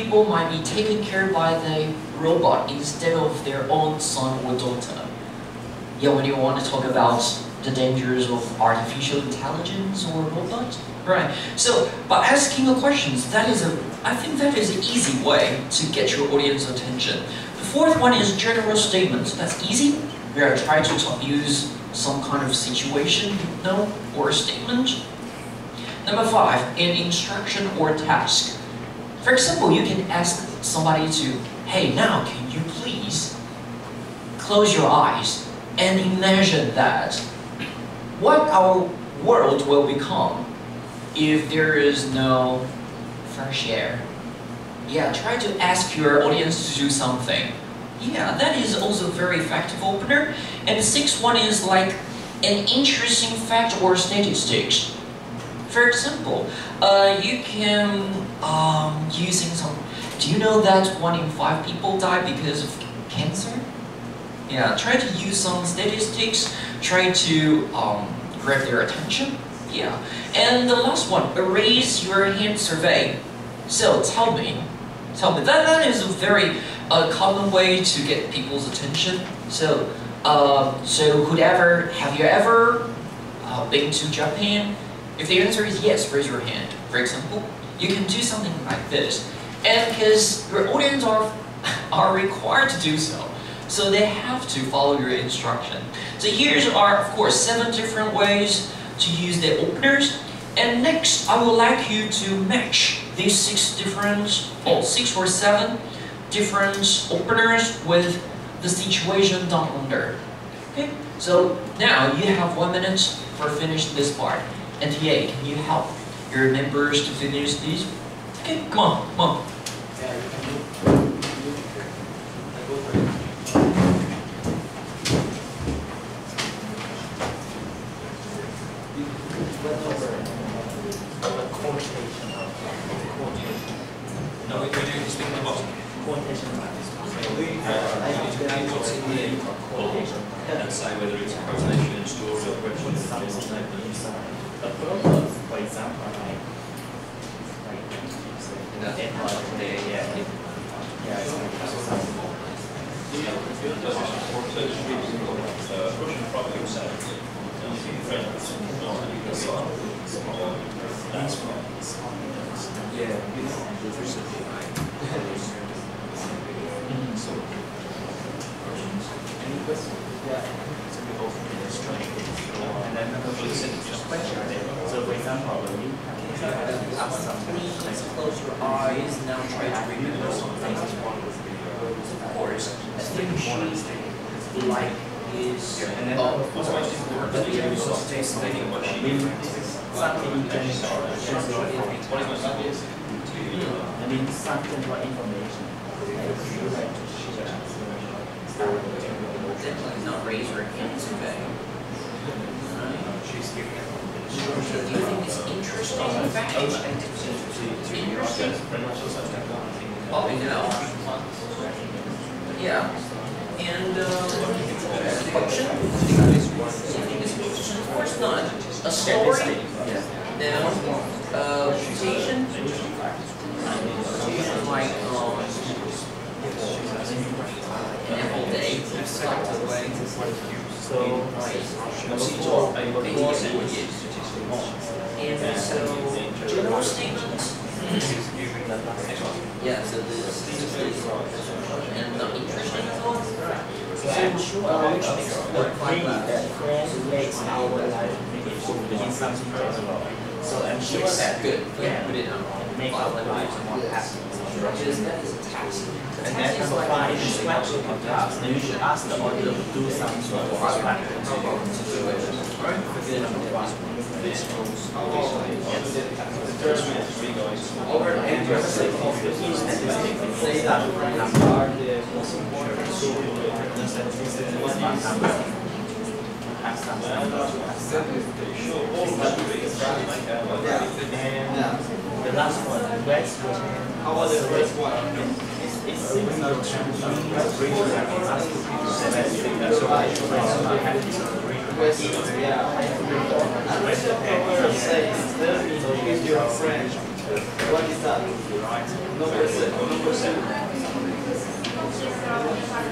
people might be taken care by the robot instead of their own son or daughter. Yeah, when you want to talk about the dangers of artificial intelligence or robots, right? So, by asking the questions, I think that is an easy way to get your audience attention. The fourth one is general statements. That's easy. We are trying to use some kind of situation, or statement. Number 5, an instruction or task. For example, you can ask somebody to, hey, now can you please close your eyes and imagine that what our world will become if there is no fresh air. Yeah, try to ask your audience to do something. Yeah, that is also a very effective opener. And the 6th one is like an interesting fact or statistics. For example, you can using some. Do you know that 1 in 5 people die because of cancer? Yeah, try to use some statistics. Try to grab their attention. Yeah, and the last one, a raise your hand survey. So tell me, that is a very common way to get people's attention. So, have you ever been to Japan? If the answer is yes, raise your hand. For example, you can do something like this, and because your audience are required to do so, so they have to follow your instruction. So here's are of course 7 different ways to use the openers. And next, I would like you to match these 6 or 7 different openers with the situation down under. Okay, so now you have 1 minute for finish this part. NTA, can you help your members to finish these? Okay, come on. No, we do this thing at the bottom. Quotation marks. And say whether it's a quotation, story, or question. A purpose, for example, like any questions? Yeah. And then just question. So for example, when you have something, Close your eyes, now try to remember something. Of course, I think she like is and then something you can I mean something for information. definitely not raise your hands today. Do you think it's interesting? In fact, interesting? Oh, yeah. And function? Of course not. A story? Now, quotation? Quotation like an apple day. So, and so, general statements. Yeah, so this is and not interesting at all. that friend makes our life in something personal. So I'm sure that Good. Yeah, put it on. make our life more happy. Because that is a task. And then number 5 is question of task. Then you should ask the audience to do something for us. Forget number 1. Over and the second of the key statistics say that number are the most important. So the statistics is one number. Have some and the last one, raise your hand. How about the first one? It's similar to raise your hand and ask people to say that. So I should have raise your hand. Raise your hand. Say, tell me if you're a friend. What is that? Number 7.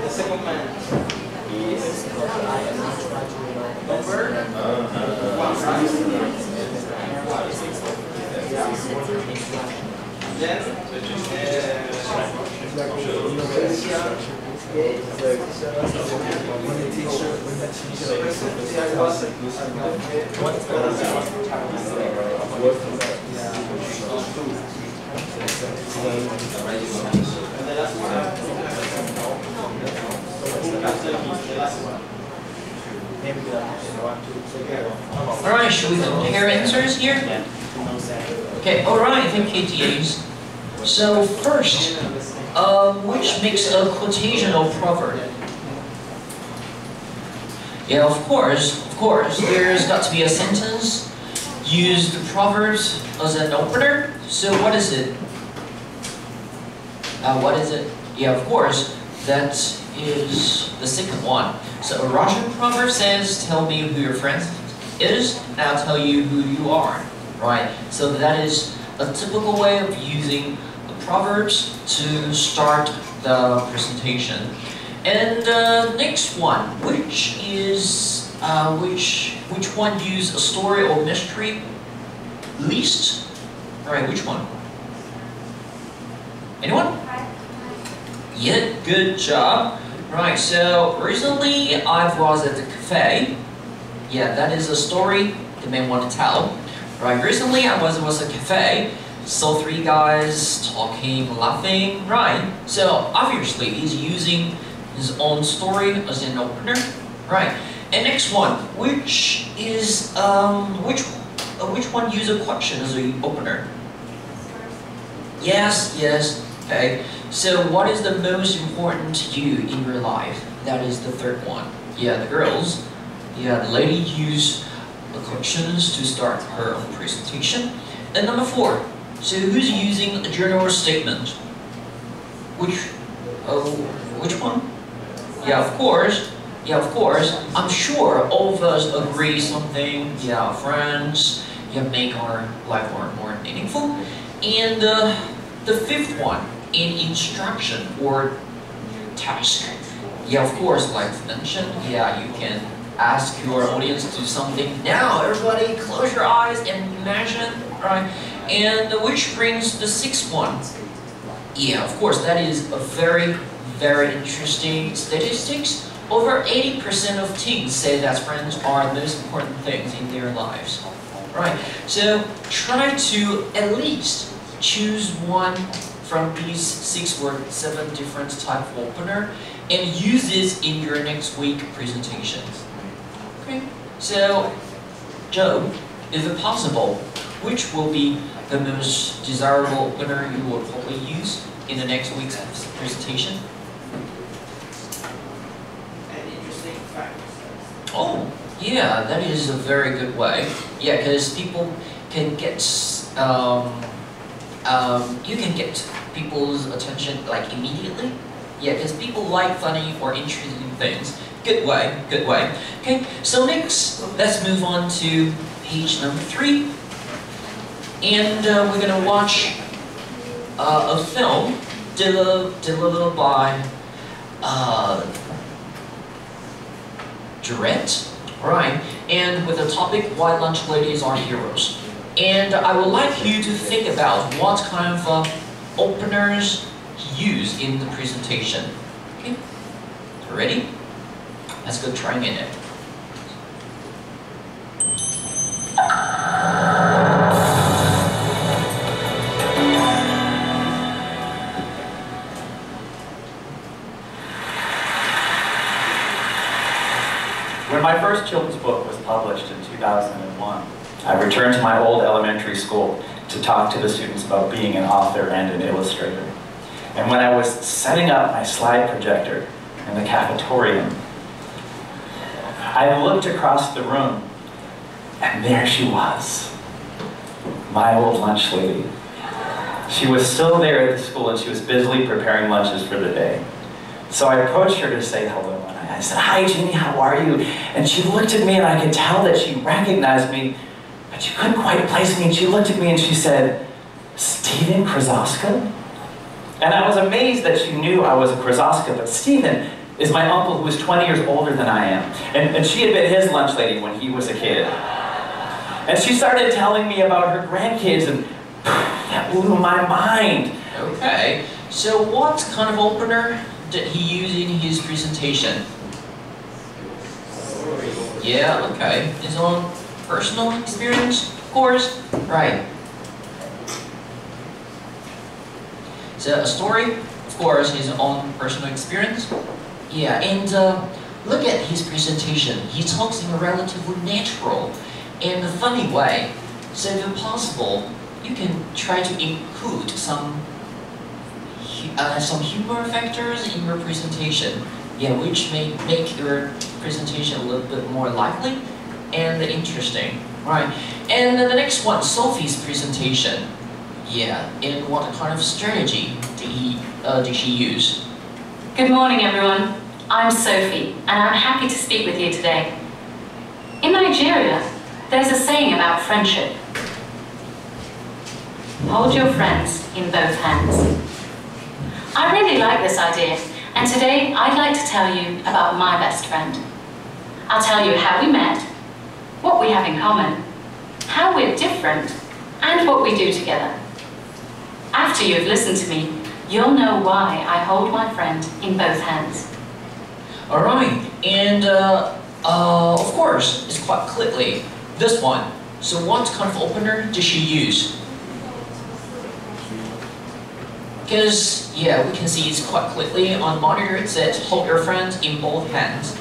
The second man is number 1, right? Then Alright, should we compare answers here? Okay, alright, thank you, TAs. So first, which makes a quotational proverb? Yeah, of course, there's got to be a sentence. Use the proverbs as an opener. So what is it? Yeah, of course, that is the second one. So a Russian proverb says, tell me who your friend is, and I'll tell you who you are. Right? So that is a typical way of using the proverbs to start the presentation. And next one, which one use a story or mystery least? Alright, which one? Anyone? Yeah, good job. Right, so recently I was at the cafe. Yeah, that is a story the man want to tell. Right, recently I was at a cafe, saw 3 guys talking, laughing. Right, so obviously he's using his own story as an opener. Right, and next one, which one use a question as an opener? Yes, okay. So what is the most important to you in your life? That is the third one. Yeah, the girls. Yeah, the lady use the questions to start her own presentation. And number 4. So who's using a general statement? Which one? Yeah, of course. I'm sure all of us agree something. Yeah, friends. Yeah, make our life more meaningful. And the 5th one, in instruction or task. Yeah, of course, like mentioned, yeah, you can ask your audience to do something. Now, everybody, close your eyes and imagine, right? And which brings the 6th one. Yeah, of course, that is a very, very interesting statistics. Over 80% of teens say that friends are the most important things in their lives. Right, so try to at least choose one from these 6 or 7 different type of opener and use this in your next week presentations. Okay, so Joe, if it's possible, which will be the most desirable opener you will probably use in the next week's presentation? an interesting fact. Oh, yeah, that is a very good way. Yeah, because people can get you can get people's attention like immediately. Yeah, because people like funny or interesting things. Good way. Okay, so next, let's move on to page number 3. And we're gonna watch a film delivered by Durant, right? And with the topic, why lunch ladies are heroes. And I would like you to think about what kind of openers he used in the presentation. Okay, ready? Let's go trying it. When my first children's book was published in 2001, I returned to my old elementary school to talk to the students about being an author and an illustrator. And when I was setting up my slide projector in the cafetorium, I looked across the room, and there she was, my old lunch lady. She was still there at the school, and she was busily preparing lunches for the day. So I approached her to say hello, and I said, "Hi, Jeannie, how are you?" And she looked at me, and I could tell that she recognized me, but she couldn't quite place me. And she looked at me, and she said, Stephen Krasoska? And I was amazed that she knew I was a Krasoska, but Stephen is my uncle who is 20 years older than I am. And she had been his lunch lady when he was a kid. And she started telling me about her grandkids, and that blew my mind. Okay, so what kind of opener did he use in his presentation? Yeah, okay. His own personal experience, of course. Right. So a story, of course, his own personal experience. Yeah, and look at his presentation. He talks in a relatively natural and funny way. So if possible, you can try to include some humor factors in your presentation. Yeah, which may make your presentation a little bit more lively and interesting. Right. And the next one, Sophie's presentation. Yeah, and what kind of strategy did she use? Good morning, everyone. I'm Sophie, and I'm happy to speak with you today. In Nigeria, there's a saying about friendship. Hold your friends in both hands. I really like this idea, and today I'd like to tell you about my best friend. I'll tell you how we met, what we have in common, how we're different, and what we do together. After you've listened to me, you'll know why I hold my friend in both hands. Alright, and of course, it's quite clearly this one. So what kind of opener did she use? Because, yeah, we can see it's quite clearly on monitor. It says, hold your friend in both hands.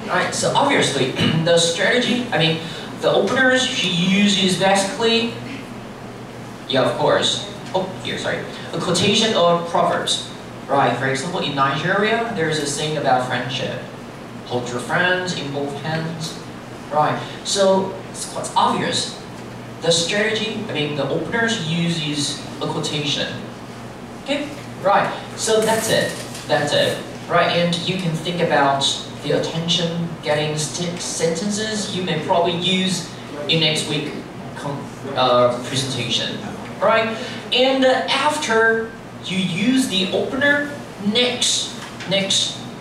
Alright, so obviously, the strategy, the openers she uses basically, yeah, of course. Oh, here, sorry. A quotation of Proverbs. Right, for example, in Nigeria, there's a saying about friendship. Hold your friends in both hands. Right, so it's quite obvious. The strategy, the openers uses a quotation. Okay, right, so that's it. That's it. Right, and you can think about the attention-getting sentences you may probably use in next week's presentation. Right, and after you use the opener, next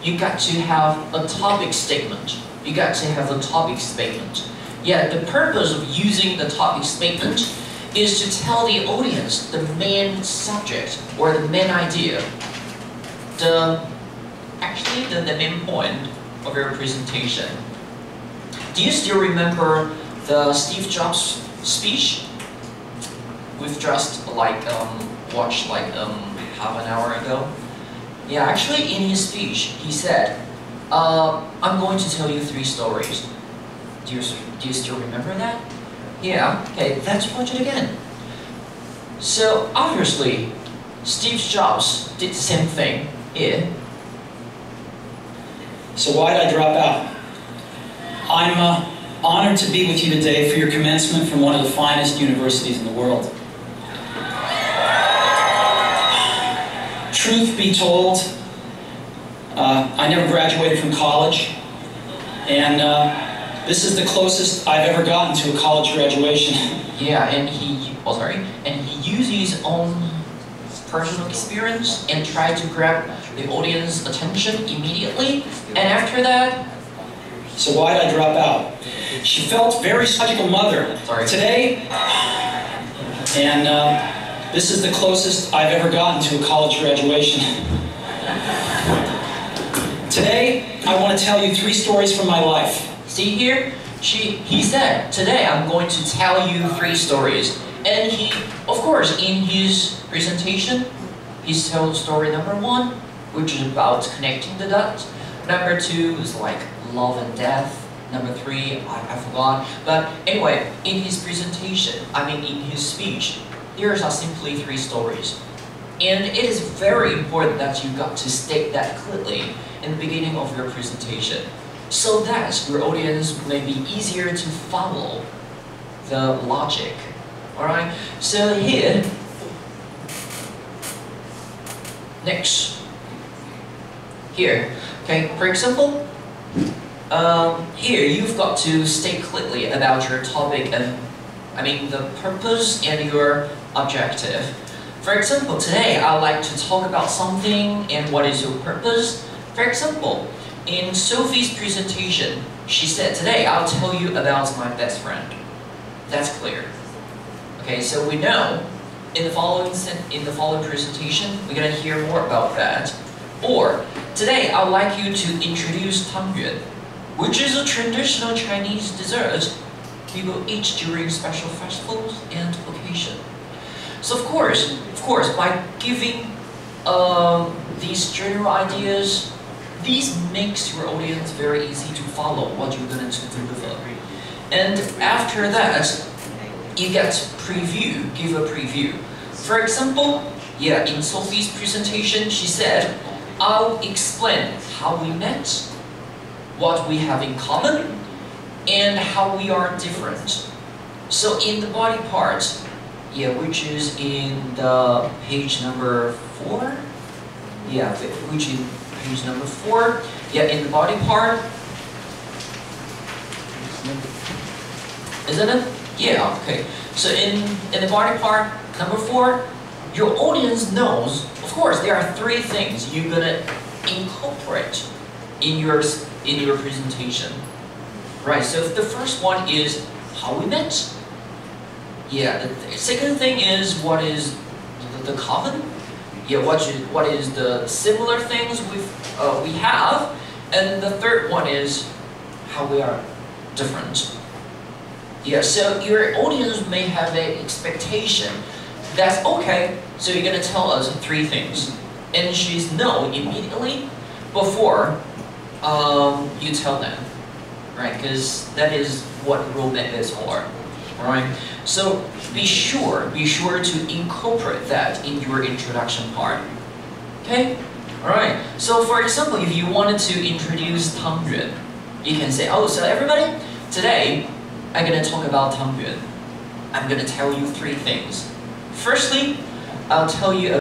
you got to have a topic statement. You got to have a topic statement. Yeah, the purpose of using the topic statement is to tell the audience the main subject or the main idea, actually the main point of your presentation. Do you still remember the Steve Jobs speech? We've just watched half an hour ago. Yeah, actually in his speech he said, I'm going to tell you 3 stories. Do you still remember that? Yeah, okay, let's watch it again. So obviously Steve Jobs did the same thing here. So why did I drop out? I'm honored to be with you today for your commencement from one of the finest universities in the world. Truth be told, I never graduated from college, and this is the closest I've ever gotten to a college graduation. Yeah, and he used his own personal experience and tried to grab the audience's attention immediately, and after that... So why did I drop out? She felt very psychological mother. Sorry. Today, and this is the closest I've ever gotten to a college graduation. Today, I want to tell you 3 stories from my life. See here? He said, today I'm going to tell you 3 stories. And he, of course, in his presentation, he's told story number 1, which is about connecting the dots. Number 2 is like love and death. Number 3, I forgot. But anyway, in his presentation, in his speech, there are simply 3 stories. And it is very important that you got to state that clearly in the beginning of your presentation, so that your audience may be easier to follow the logic. Alright, so here, next, here, okay, for example, here you've got to state clearly about your topic and the purpose and your objective. For example, today I'd like to talk about something and what is your purpose. For example, in Sophie's presentation, she said, today I'll tell you about my best friend. That's clear. Okay, so we know in the following presentation, we're going to hear more about that. Or, today I'd like you to introduce tangyuan, which is a traditional Chinese dessert people eat during special festivals and occasions. So of course, by giving these general ideas, these makes your audience very easy to follow what you're going to deliver. And after that, you get give a preview. For example, in Sophie's presentation, she said, I'll explain how we met, what we have in common, and how we are different. So in the body part, which is in the page number 4, which is page number 4, in the body part, isn't it? Yeah, okay. So in the body part, number 4, your audience knows, of course, there are 3 things you're gonna incorporate in your presentation. Right, so the first one is how we met. The second thing is what is the common. What is the similar things we have. And the third one is how we are different. So your audience may have an expectation that's okay, so you're going to tell us 3 things. And she's no immediately before you tell them. Right, because that is what roadmap is for. Alright? So be sure to incorporate that in your introduction part. Okay? Alright. So for example, if you wanted to introduce tangyuan, you can say, oh, so everybody, today I'm going to talk about tangyuan. I'm going to tell you 3 things. Firstly, I'll tell you